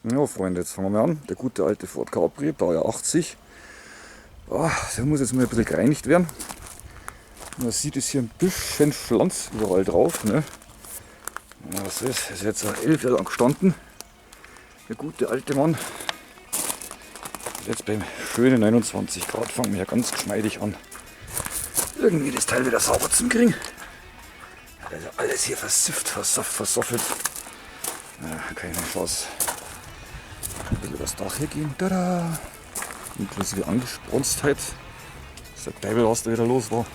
Ja, Freunde, jetzt fangen wir an. Der gute alte Ford Capri, Baujahr 80. Der muss jetzt mal ein bisschen gereinigt werden. Man sieht es hier ein bisschen Schlanz überall drauf. Ne? Ja, was ist jetzt 11 Jahre lang gestanden. Der gute alte Mann. Jetzt beim schönen 29 Grad fangen wir ja ganz geschmeidig an, irgendwie das Teil wieder sauber zu kriegen. Also alles hier versifft, versoffelt. Ja, keine Chance. Ein bisschen über das Dach hier gehen. Tada! Inklusive Angesprunstheit. Das ist der Teufel, was da wieder los war.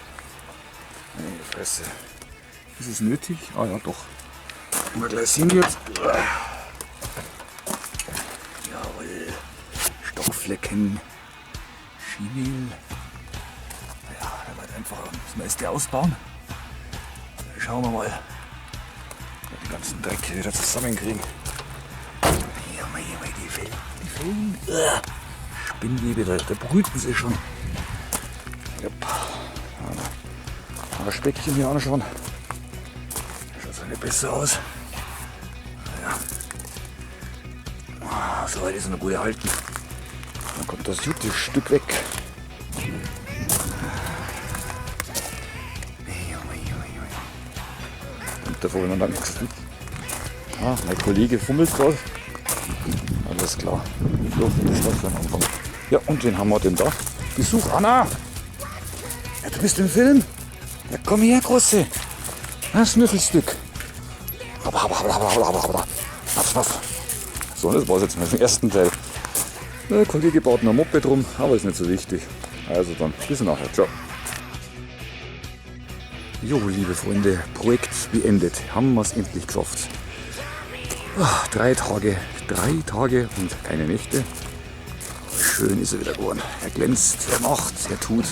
Meine Fresse. Ist es nötig? Ah ja, doch. Mal gleich sehen jetzt. Jawohl. Stockflecken. Schienel. Ja, da wird einfach das meiste ausbauen. Dann schauen wir mal, ob wir den ganzen Dreck hier wieder zusammenkriegen. Ja, mal die Fellen. Spinnwebe, da brüten sie schon. Jupp. Mal das Speckchen hier anschauen. Schaut so nicht besser aus. Ja. So weit ist er noch gut erhalten. Dann kommt das gute Stück weg. Und davor wollen wir dann nichts tun. Mein Kollege fummelt gerade. Alles klar. So viel ist das für ein Anfang. Ja, und wen haben wir denn da? Besuch, Anna! Ja, du bist im Film? Ja, komm her, Große. Ein Schnüffelstück. So, das war's jetzt mit dem ersten Teil. Der Kollege baut noch ein Moped rum, aber ist nicht so wichtig. Also dann, bis nachher. Ciao. Jo, liebe Freunde, Projekt beendet. Haben wir es endlich geschafft. 3 Tage und keine Nächte. Schön ist er wieder geworden. Er glänzt, er macht, er tut.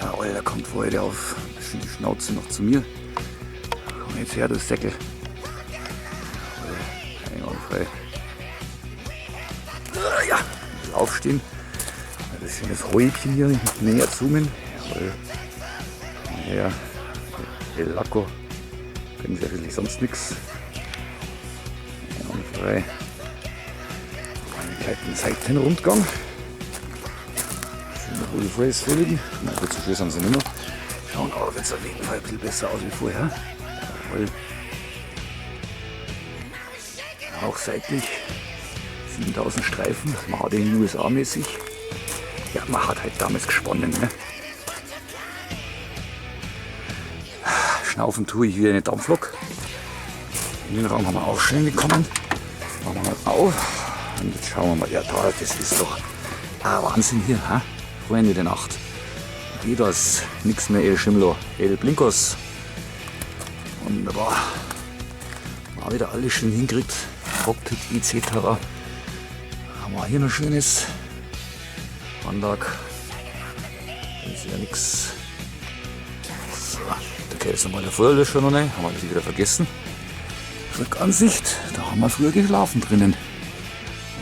Jawohl, er kommt heute auf die Schnauze noch zu mir. Komm jetzt her, du Säckel. Einwandfrei. Ja, aufstehen. Das schönes Häubchen hier näher zoomen. Jawohl. Ja, El Laco. Können Sie eigentlich sonst nichts. Einwandfrei. Einen kleinen Seitenrundgang. Schöne Holy Phrase Felgen. Na gut, so schön sind sie nicht mehr. Schauen aber jetzt auf jeden Fall ein bisschen besser aus wie vorher. Jawohl. Auch seitlich 7000 Streifen, Made in den USA mäßig. Ja, man hat halt damals gesponnen. Ne? Schnaufen tue ich wieder eine Dampflok. In den Raum haben wir auch schön gekommen. Machen wir mal auf. Und jetzt schauen wir mal, ja da, das ist doch Wahnsinn hier, ha? Freunde der Nacht. Geht das? Nix mehr El Schimmler, El Blinkos. Wunderbar. Mal wieder alles schön hinkriegt. Cockpit etc. Haben wir hier noch schönes Anlag. Da ist ja nichts. So, da geht jetzt nochmal der Feuerlöscher noch rein. Haben wir das wieder vergessen. Rückansicht, da haben wir früher geschlafen drinnen.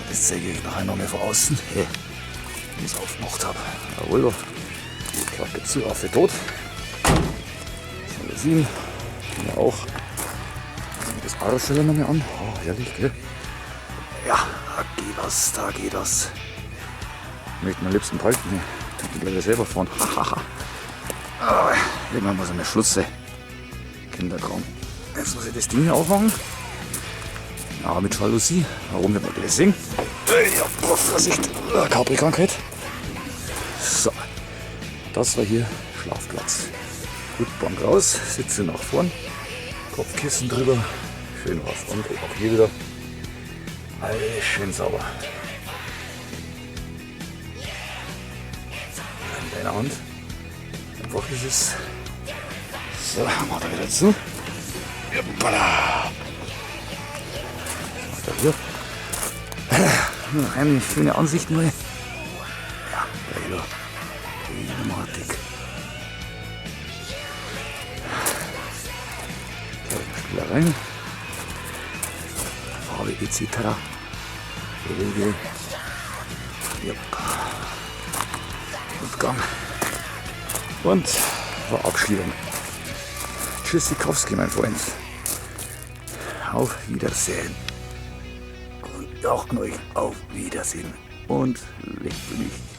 Das zeige ich nachher noch mal von außen. Hey, wie ich es aufgemacht habe. Jawohl, Klappe zu, Affe tot. Das sehen wir auch. Das Arschel noch mal an. Oh, herrlich, gell? Ja, da geht das. Ich möchte am liebsten behalten. Ich kann gleich selber fahren. Irgendwann muss ich mal Schluss sein. Kinderkram. Jetzt muss ich das Ding hier aufmachen. Ja, mit Jalousie. Warum wird man gleich sehen? Ja, Vorsicht. Capri-Krankheit. So. Das war hier Schlafplatz. Gut, Bank raus. Sitze nach vorn. Kopfkissen drüber. Schön was. Und auch hier wieder. Alles schön sauber. In deiner Hand. Einfach ist es. So, macht er wieder zu. Hoppala. Was macht er hier? Eine schöne Ansicht nur. Ja, geil. Dramatik. Spielereien. Farbe etc. Regel. Rundgang. Und Verabschiedung. Tschüssikowski, mein Freund. Auf Wiedersehen. Und liegt auch an euch. Auf Wiedersehen und legt mich.